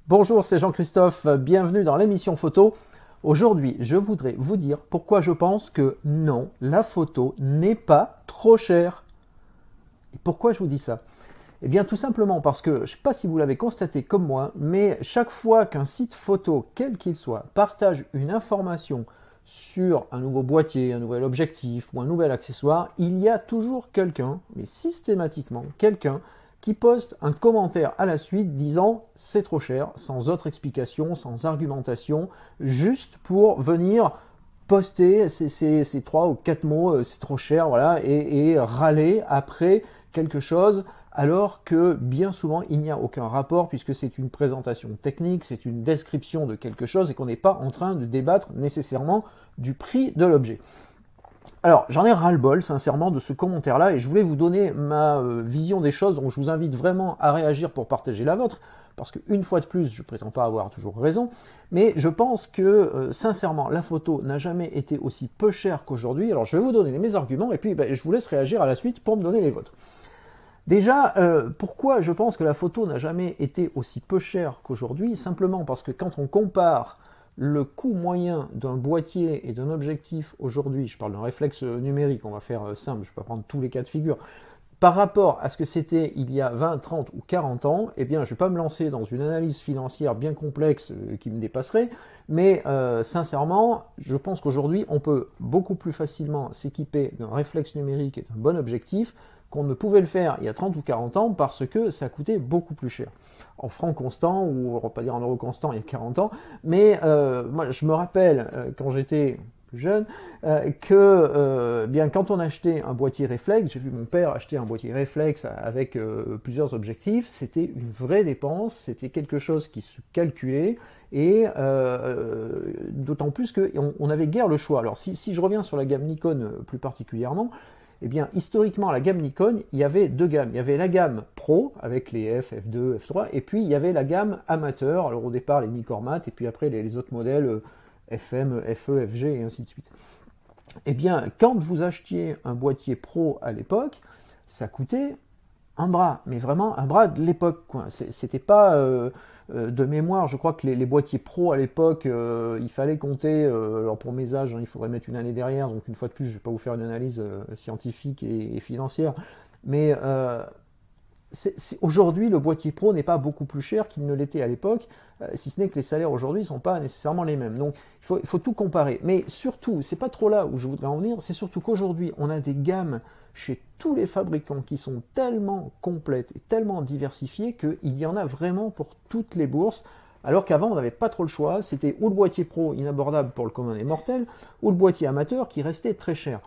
Bonjour, c'est Jean-Christophe, bienvenue dans l'émission photo. Aujourd'hui, je voudrais vous dire pourquoi je pense que non, la photo n'est pas trop chère. Et pourquoi je vous dis ça? Eh bien tout simplement parce que, je ne sais pas si vous l'avez constaté comme moi, mais chaque fois qu'un site photo, quel qu'il soit, partage une information sur un nouveau boîtier, un nouvel objectif ou un nouvel accessoire, il y a toujours quelqu'un, mais systématiquement quelqu'un, qui poste un commentaire à la suite disant c'est trop cher, sans autre explication, sans argumentation, juste pour venir poster ces 3 ou 4 mots, c'est trop cher, voilà, et râler après quelque chose, alors que bien souvent il n'y a aucun rapport puisque c'est une présentation technique, c'est une description de quelque chose et qu'on n'est pas en train de débattre nécessairement du prix de l'objet. Alors, j'en ai ras-le-bol, sincèrement, de ce commentaire-là, et je voulais vous donner ma vision des choses, donc je vous invite vraiment à réagir pour partager la vôtre, parce qu'une fois de plus, je ne prétends pas avoir toujours raison, mais je pense que, sincèrement, la photo n'a jamais été aussi peu chère qu'aujourd'hui. Alors, je vais vous donner mes arguments, et puis je vous laisse réagir à la suite pour me donner les vôtres. Déjà, pourquoi je pense que la photo n'a jamais été aussi peu chère qu'aujourd'hui? Simplement parce que quand on compare le coût moyen d'un boîtier et d'un objectif aujourd'hui, je parle d'un réflexe numérique, on va faire simple, je ne vais pas prendre tous les cas de figure, par rapport à ce que c'était il y a 20, 30 ou 40 ans, eh bien je ne vais pas me lancer dans une analyse financière bien complexe qui me dépasserait, mais sincèrement, je pense qu'aujourd'hui, on peut beaucoup plus facilement s'équiper d'un réflexe numérique et d'un bon objectif qu'on ne pouvait le faire il y a 30 ou 40 ans parce que ça coûtait beaucoup plus cher. En francs constants, ou on va pas dire en euros constants il y a 40 ans, mais moi je me rappelle quand j'étais plus jeune, bien quand on achetait un boîtier réflexe, j'ai vu mon père acheter un boîtier réflexe avec plusieurs objectifs, c'était une vraie dépense, c'était quelque chose qui se calculait, et d'autant plus qu'on n'avait guère le choix. Alors si je reviens sur la gamme Nikon plus particulièrement, eh bien, historiquement, la gamme Nikon, il y avait deux gammes. Il y avait la gamme Pro, avec les F, F2, F3, et puis il y avait la gamme amateur. Alors au départ, les Nikormat, et puis après les autres modèles FM, FE, FG, et ainsi de suite. Eh bien, quand vous achetiez un boîtier Pro à l'époque, ça coûtait un bras, mais vraiment un bras de l'époque. C'était pas de mémoire, je crois que les boîtiers pro à l'époque, il fallait compter, alors pour mes âges, il faudrait mettre une année derrière, donc une fois de plus, je ne vais pas vous faire une analyse scientifique et financière, mais aujourd'hui, le boîtier pro n'est pas beaucoup plus cher qu'il ne l'était à l'époque, si ce n'est que les salaires aujourd'hui ne sont pas nécessairement les mêmes. Donc il faut tout comparer. Mais surtout, c'est pas trop là où je voudrais en venir, c'est surtout qu'aujourd'hui, on a des gammes chez tous les fabricants qui sont tellement complètes et tellement diversifiées qu'il y en a vraiment pour toutes les bourses. Alors qu'avant, on n'avait pas trop le choix, c'était ou le boîtier pro inabordable pour le commun des mortels, ou le boîtier amateur qui restait très cher.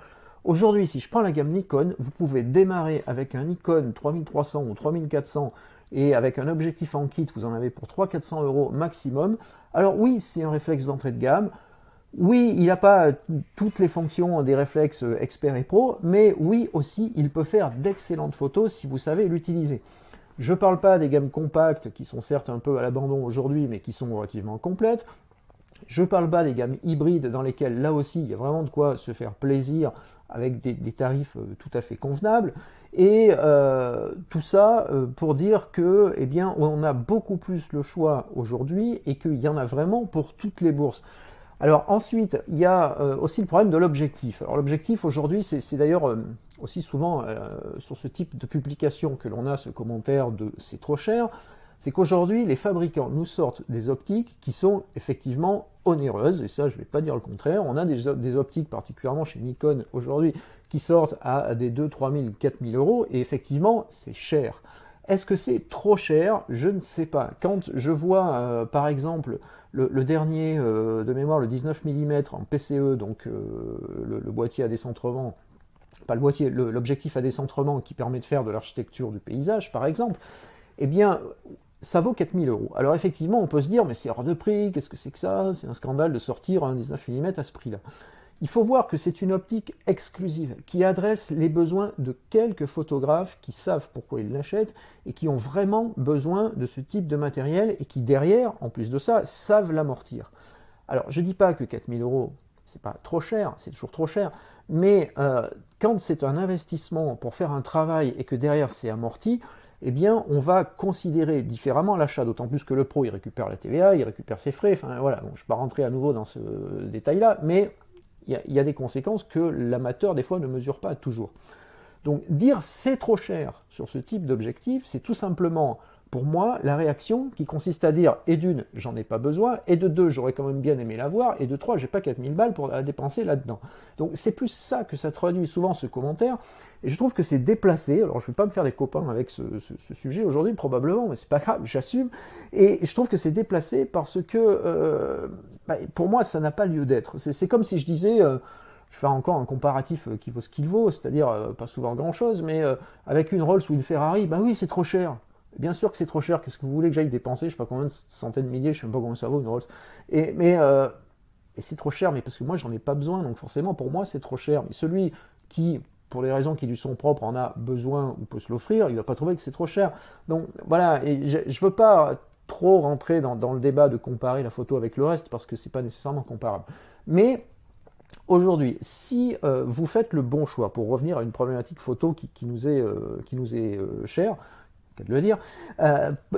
Aujourd'hui, si je prends la gamme Nikon, vous pouvez démarrer avec un Nikon 3300 ou 3400 et avec un objectif en kit, vous en avez pour 300-400 euros maximum. Alors oui, c'est un réflexe d'entrée de gamme. Oui, il n'a pas toutes les fonctions des réflexes expert et pro, mais oui aussi, il peut faire d'excellentes photos si vous savez l'utiliser. Je ne parle pas des gammes compactes qui sont certes un peu à l'abandon aujourd'hui, mais qui sont relativement complètes. Je ne parle pas des gammes hybrides dans lesquelles là aussi il y a vraiment de quoi se faire plaisir avec des tarifs tout à fait convenables. Et tout ça pour dire que, eh bien, on a beaucoup plus le choix aujourd'hui et qu'il y en a vraiment pour toutes les bourses. Alors ensuite, il y a aussi le problème de l'objectif. Alors l'objectif aujourd'hui, c'est d'ailleurs aussi souvent sur ce type de publication que l'on a ce commentaire de c'est trop cher, c'est qu'aujourd'hui les fabricants nous sortent des optiques qui sont effectivement onéreuses, et ça je ne vais pas dire le contraire. On a des optiques, particulièrement chez Nikon aujourd'hui, qui sortent à des 2, 3 000, 4 000 euros, et effectivement c'est cher. Est-ce que c'est trop cher? Je ne sais pas. Quand je vois par exemple le dernier de mémoire, le 19 mm en PCE, donc le boîtier à décentrement, pas le boîtier, l'objectif à décentrement qui permet de faire de l'architecture du paysage par exemple, eh bien ça vaut 4 000 euros. Alors effectivement on peut se dire mais c'est hors de prix, qu'est-ce que c'est que ça? C'est un scandale de sortir un 19 mm à ce prix-là. Il faut voir que c'est une optique exclusive qui adresse les besoins de quelques photographes qui savent pourquoi ils l'achètent et qui ont vraiment besoin de ce type de matériel et qui derrière, en plus de ça, savent l'amortir. Alors je ne dis pas que 4 000 euros, c'est pas trop cher, c'est toujours trop cher, mais quand c'est un investissement pour faire un travail et que derrière c'est amorti, eh bien, on va considérer différemment l'achat, d'autant plus que le pro, il récupère la TVA, il récupère ses frais, enfin voilà, donc, je ne vais pas rentrer à nouveau dans ce détail-là, mais il y a des conséquences que l'amateur, des fois, ne mesure pas toujours. Donc, dire c'est trop cher sur ce type d'objectif, c'est tout simplement, pour moi, la réaction qui consiste à dire, et d'une, j'en ai pas besoin, et de deux, j'aurais quand même bien aimé l'avoir, et de trois, j'ai pas 4000 balles pour la dépenser là-dedans. Donc c'est plus ça que ça traduit souvent ce commentaire, et je trouve que c'est déplacé. Alors je vais pas me faire des copains avec ce sujet aujourd'hui, probablement, mais c'est pas grave, j'assume, et je trouve que c'est déplacé parce que, pour moi, ça n'a pas lieu d'être. C'est comme si je disais... je vais faire encore un comparatif qui vaut ce qu'il vaut, c'est-à-dire pas souvent grand-chose, mais avec une Rolls ou une Ferrari, bah oui, c'est trop cher. Bien sûr que c'est trop cher, qu'est-ce que vous voulez que j'aille dépenser, je sais pas combien de centaines de milliers, je sais même pas combien ça vaut une Rolls. Mais c'est trop cher, mais parce que moi j'en ai pas besoin, donc forcément pour moi c'est trop cher. Mais celui qui, pour les raisons qui lui sont propres, en a besoin ou peut se l'offrir, il va pas trouver que c'est trop cher. Donc voilà, et je veux pas trop rentrer dans le débat de comparer la photo avec le reste, parce que c'est pas nécessairement comparable. Mais aujourd'hui, si vous faites le bon choix, pour revenir à une problématique photo qui nous est chère, qu'à de le dire,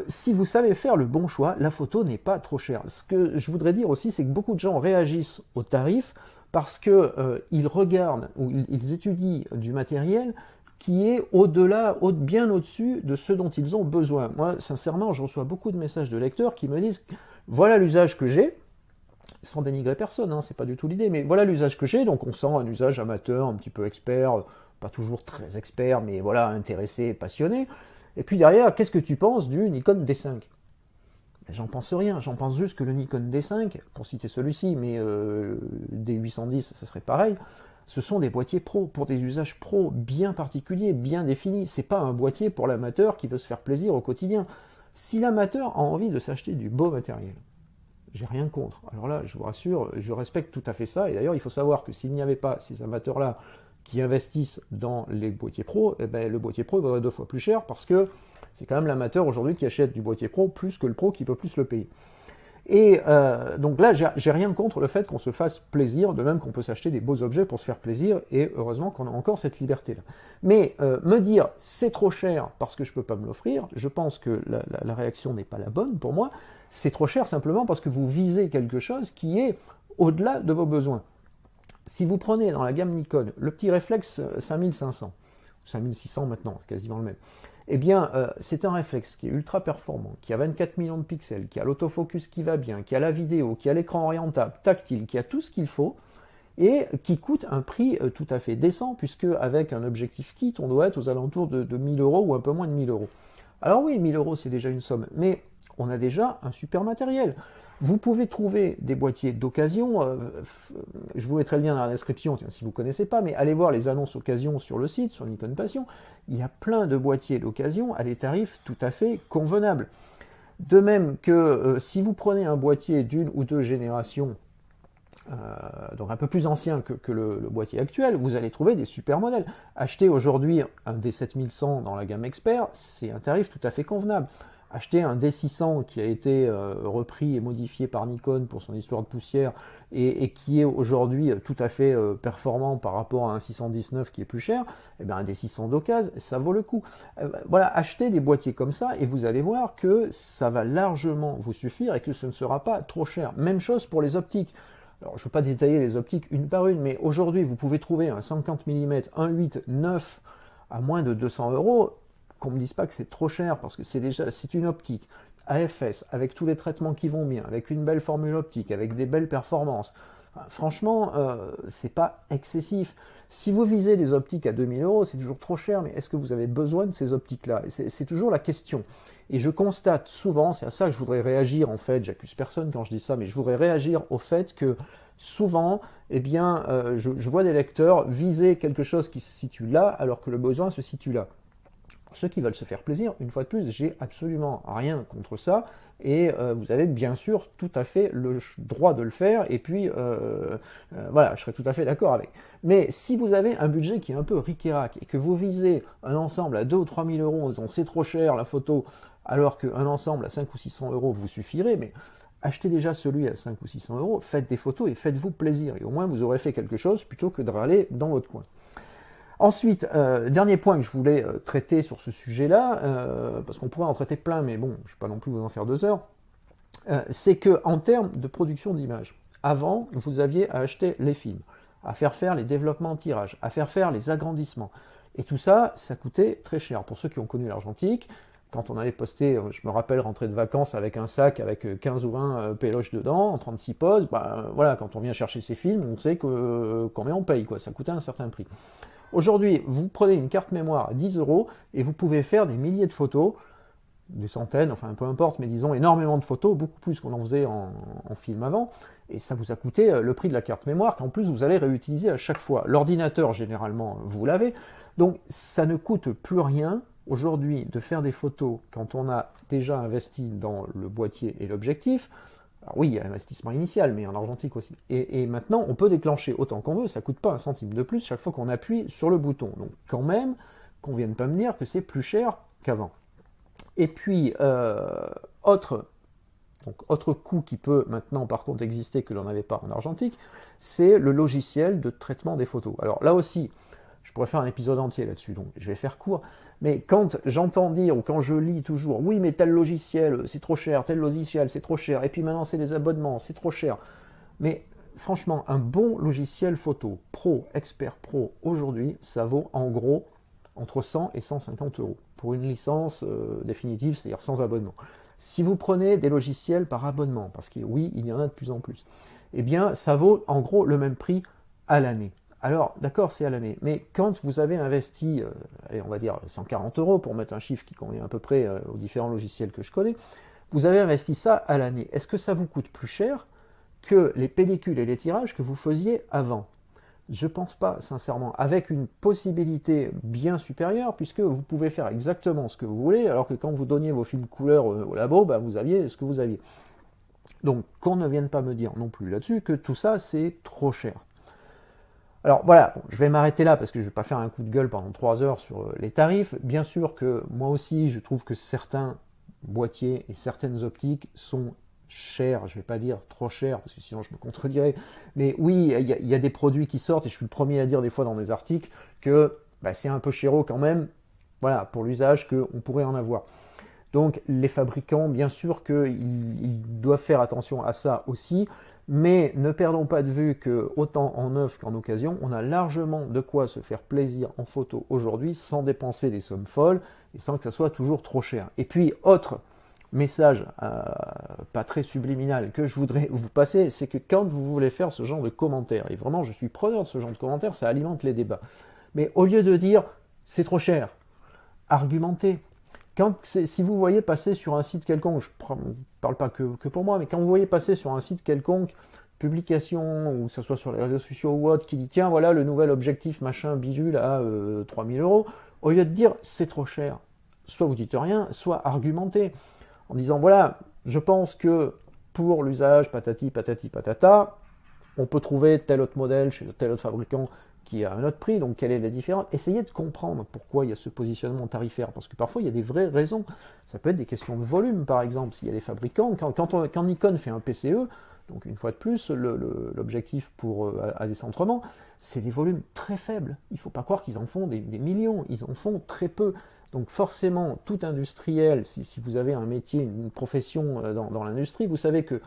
si vous savez faire le bon choix, la photo n'est pas trop chère. Ce que je voudrais dire aussi, c'est que beaucoup de gens réagissent au tarif parce qu'ils regardent ou ils étudient du matériel qui est au-delà, bien au-dessus de ce dont ils ont besoin. Moi, sincèrement, je reçois beaucoup de messages de lecteurs qui me disent « Voilà l'usage que j'ai », sans dénigrer personne, hein, c'est pas du tout l'idée, mais voilà l'usage que j'ai, donc on sent un usage amateur, un petit peu expert, pas toujours très expert, mais voilà, intéressé, passionné. Et puis derrière, qu'est-ce que tu penses du Nikon D5 ? J'en pense rien, j'en pense juste que le Nikon D5, pour citer celui-ci, mais D810, ce serait pareil, ce sont des boîtiers pro, pour des usages pro bien particuliers, bien définis. C'est pas un boîtier pour l'amateur qui veut se faire plaisir au quotidien. Si l'amateur a envie de s'acheter du beau matériel, j'ai rien contre. Alors là, je vous rassure, je respecte tout à fait ça. Et d'ailleurs, il faut savoir que s'il n'y avait pas ces amateurs-là qui investissent dans les boîtiers pro, eh ben, le boîtier pro il vaudrait 2 fois plus cher parce que c'est quand même l'amateur aujourd'hui qui achète du boîtier pro plus que le pro qui peut plus le payer. Et donc là, j'ai rien contre le fait qu'on se fasse plaisir, de même qu'on peut s'acheter des beaux objets pour se faire plaisir, et heureusement qu'on a encore cette liberté-là. Mais me dire c'est trop cher parce que je ne peux pas me l'offrir, je pense que la réaction n'est pas la bonne pour moi. C'est trop cher simplement parce que vous visez quelque chose qui est au-delà de vos besoins. Si vous prenez dans la gamme Nikon le petit réflexe 5500, 5600 maintenant, c'est quasiment le même, eh bien, c'est un réflexe qui est ultra performant, qui a 24 millions de pixels, qui a l'autofocus qui va bien, qui a la vidéo, qui a l'écran orientable, tactile, qui a tout ce qu'il faut, et qui coûte un prix tout à fait décent, puisque avec un objectif kit, on doit être aux alentours de 1000 euros ou un peu moins de 1000 euros. Alors oui, 1000 euros, c'est déjà une somme, mais on a déjà un super matériel. Vous pouvez trouver des boîtiers d'occasion, je vous mettrai le lien dans la description si vous ne connaissez pas, mais allez voir les annonces occasion sur le site, sur Nikon Passion, il y a plein de boîtiers d'occasion à des tarifs tout à fait convenables. De même que si vous prenez un boîtier d'une ou deux générations, donc un peu plus ancien que le boîtier actuel, vous allez trouver des super modèles. Acheter aujourd'hui un D7100 dans la gamme Expert, c'est un tarif tout à fait convenable. Acheter un D600 qui a été repris et modifié par Nikon pour son histoire de poussière et qui est aujourd'hui tout à fait performant par rapport à un 619 qui est plus cher, eh bien un D600 d'occasion, ça vaut le coup. Voilà, achetez des boîtiers comme ça et vous allez voir que ça va largement vous suffire et que ce ne sera pas trop cher. Même chose pour les optiques. Alors, je ne veux pas détailler les optiques une par une, mais aujourd'hui, vous pouvez trouver un 50 mm 1.8 neuf à moins de 200 euros. Qu'on ne me dise pas que c'est trop cher, parce que c'est une optique AFS, avec tous les traitements qui vont bien, avec une belle formule optique, avec des belles performances. Enfin, franchement, c'est pas excessif. Si vous visez des optiques à 2000 euros, c'est toujours trop cher, mais est-ce que vous avez besoin de ces optiques-là? C'est toujours la question. Et je constate souvent, c'est à ça que je voudrais réagir en fait, j'accuse personne quand je dis ça, mais je voudrais réagir au fait que souvent, eh bien, je vois des lecteurs viser quelque chose qui se situe là, alors que le besoin se situe là. Ceux qui veulent se faire plaisir, une fois de plus, j'ai absolument rien contre ça, et vous avez bien sûr tout à fait le droit de le faire, et puis voilà, je serais tout à fait d'accord avec. Mais si vous avez un budget qui est un peu ric-et-rac, et que vous visez un ensemble à 2 ou 3 000 euros en disant c'est trop cher la photo, alors qu'un ensemble à 5 ou 600 euros vous suffirait, mais achetez déjà celui à 5 ou 600 euros, faites des photos et faites-vous plaisir, et au moins vous aurez fait quelque chose plutôt que de râler dans votre coin. Ensuite, dernier point que je voulais traiter sur ce sujet-là, parce qu'on pourrait en traiter plein, mais bon, je ne vais pas non plus vous en faire 2 heures, c'est que en termes de production d'images, avant, vous aviez à acheter les films, à faire les développements en tirage, à faire les agrandissements. Et tout ça, ça coûtait très cher. Pour ceux qui ont connu l'argentique, quand on allait poster, je me rappelle rentrer de vacances avec un sac avec 15 ou 20 péloches dedans, en 36 poses, bah, voilà, quand on vient chercher ces films, on sait que combien on paye, quoi. Ça coûtait un certain prix. Aujourd'hui, vous prenez une carte mémoire à 10 € et vous pouvez faire des milliers de photos, des centaines, enfin peu importe, mais disons énormément de photos, beaucoup plus qu'on en faisait en film avant, et ça vous a coûté le prix de la carte mémoire qu'en plus vous allez réutiliser à chaque fois. L'ordinateur, généralement, vous l'avez, donc ça ne coûte plus rien aujourd'hui de faire des photos quand on a déjà investi dans le boîtier et l'objectif. Alors oui, il y a l'investissement initial, mais en argentique aussi. Et maintenant, on peut déclencher autant qu'on veut, ça ne coûte pas un centime de plus chaque fois qu'on appuie sur le bouton. Donc quand même, qu'on ne vienne pas me dire que c'est plus cher qu'avant. Et puis, autre coût qui peut maintenant par contre exister que l'on n'avait pas en argentique, c'est le logiciel de traitement des photos. Alors là aussi, je pourrais faire un épisode entier là-dessus, donc je vais faire court. Mais quand j'entends dire, ou quand je lis toujours, oui mais tel logiciel c'est trop cher, tel logiciel c'est trop cher, et puis maintenant c'est des abonnements, c'est trop cher. Mais franchement, un bon logiciel photo, pro, expert pro, aujourd'hui, ça vaut en gros entre 100 et 150 € pour une licence définitive, c'est-à-dire sans abonnement. Si vous prenez des logiciels par abonnement, parce que oui, il y en a de plus en plus, eh bien, ça vaut en gros le même prix à l'année. Alors, d'accord, c'est à l'année, mais quand vous avez investi, allez, on va dire 140 € pour mettre un chiffre qui convient à peu près aux différents logiciels que je connais, vous avez investi ça à l'année. Est-ce que ça vous coûte plus cher que les pellicules et les tirages que vous faisiez avant? Je pense pas, sincèrement, avec une possibilité bien supérieure, puisque vous pouvez faire exactement ce que vous voulez, alors que quand vous donniez vos films couleurs au labo, bah, vous aviez ce que vous aviez. Donc, qu'on ne vienne pas me dire non plus là-dessus que tout ça, c'est trop cher. Alors voilà, bon, je vais m'arrêter là parce que je ne vais pas faire un coup de gueule pendant 3 heures sur les tarifs. Bien sûr que moi aussi, je trouve que certains boîtiers et certaines optiques sont chers. Je ne vais pas dire trop chers parce que sinon je me contredirais. Mais oui, il y a des produits qui sortent et je suis le premier à dire des fois dans mes articles que bah, c'est un peu chéro quand même, voilà, pour l'usage qu'on pourrait en avoir. Donc les fabricants, bien sûr qu'ils doivent faire attention à ça aussi, mais ne perdons pas de vue que autant en neuf qu'en occasion, on a largement de quoi se faire plaisir en photo aujourd'hui sans dépenser des sommes folles et sans que ça soit toujours trop cher. Et puis autre message pas très subliminal que je voudrais vous passer, c'est que quand vous voulez faire ce genre de commentaires, et vraiment je suis preneur de ce genre de commentaires, ça alimente les débats, mais au lieu de dire c'est trop cher, argumentez. Si vous voyez passer sur un site quelconque, je ne parle pas que pour moi, mais quand vous voyez passer sur un site quelconque, publication, ou que ce soit sur les réseaux sociaux ou autre, qui dit tiens voilà le nouvel objectif machin bidule à 3000 €, au lieu de dire c'est trop cher, soit vous dites rien, soit argumentez, en disant voilà, je pense que pour l'usage patati patati patata, on peut trouver tel autre modèle chez tel autre fabricant qui a un autre prix, donc quelle est la différence? Essayez de comprendre pourquoi il y a ce positionnement tarifaire, parce que parfois il y a des vraies raisons. Ça peut être des questions de volume, par exemple, s'il y a des fabricants. Quand Nikon fait un PCE, donc une fois de plus, l'objectif pour à décentrement, c'est des volumes très faibles. Il ne faut pas croire qu'ils en font des millions, ils en font très peu. Donc forcément, tout industriel, si vous avez un métier, une profession dans l'industrie, vous savez que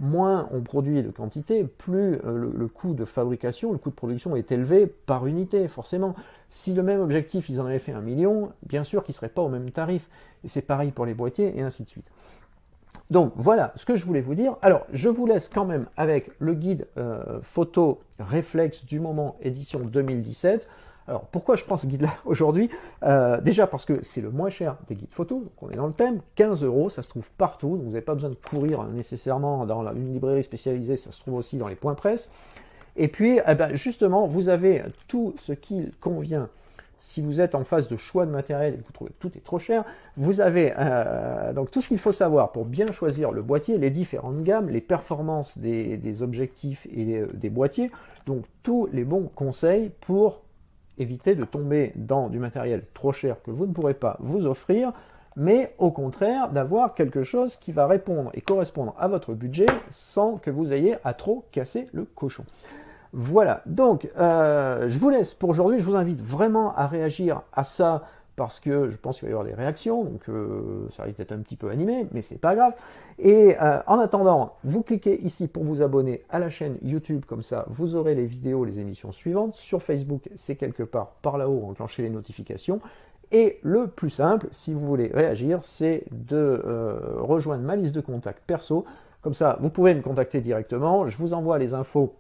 moins on produit de quantité, plus le coût de fabrication, le coût de production est élevé par unité, forcément. Si le même objectif, ils en avaient fait 1 million, bien sûr qu'ils ne seraient pas au même tarif. Et c'est pareil pour les boîtiers, et ainsi de suite. Donc voilà ce que je voulais vous dire. Alors, je vous laisse quand même avec le guide photo réflexe du moment édition 2017. Alors, pourquoi je prends ce guide-là aujourd'hui? Déjà parce que c'est le moins cher des guides photo, donc on est dans le thème, 15 €, ça se trouve partout, donc vous n'avez pas besoin de courir nécessairement dans une librairie spécialisée, ça se trouve aussi dans les points presse. Et puis, eh ben, justement, vous avez tout ce qu'il convient. Si vous êtes en phase de choix de matériel et que vous trouvez que tout est trop cher, vous avez donc tout ce qu'il faut savoir pour bien choisir le boîtier, les différentes gammes, les performances des objectifs et des boîtiers, donc tous les bons conseils pour éviter de tomber dans du matériel trop cher que vous ne pourrez pas vous offrir, mais au contraire d'avoir quelque chose qui va répondre et correspondre à votre budget sans que vous ayez à trop casser le cochon. Voilà, donc je vous laisse pour aujourd'hui. Je vous invite vraiment à réagir à ça parce que je pense qu'il va y avoir des réactions, donc ça risque d'être un petit peu animé, mais c'est pas grave. Et en attendant, vous cliquez ici pour vous abonner à la chaîne YouTube, comme ça vous aurez les vidéos, les émissions suivantes. Sur Facebook, c'est quelque part par là-haut, enclenchez les notifications. Et le plus simple, si vous voulez réagir, c'est de rejoindre ma liste de contacts perso. Comme ça, vous pouvez me contacter directement. Je vous envoie les infos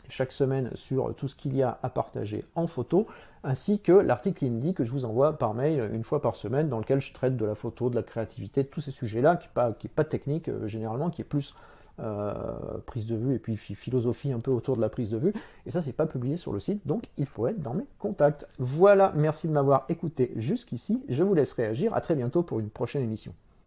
chaque semaine sur tout ce qu'il y a à partager en photo, ainsi que l'article Indie que je vous envoie par mail une fois par semaine, dans lequel je traite de la photo, de la créativité, de tous ces sujets-là, qui n'est pas technique généralement, qui est plus prise de vue et puis philosophie un peu autour de la prise de vue. Et ça, c'est pas publié sur le site, donc il faut être dans mes contacts. Voilà, merci de m'avoir écouté jusqu'ici. Je vous laisse réagir. À très bientôt pour une prochaine émission.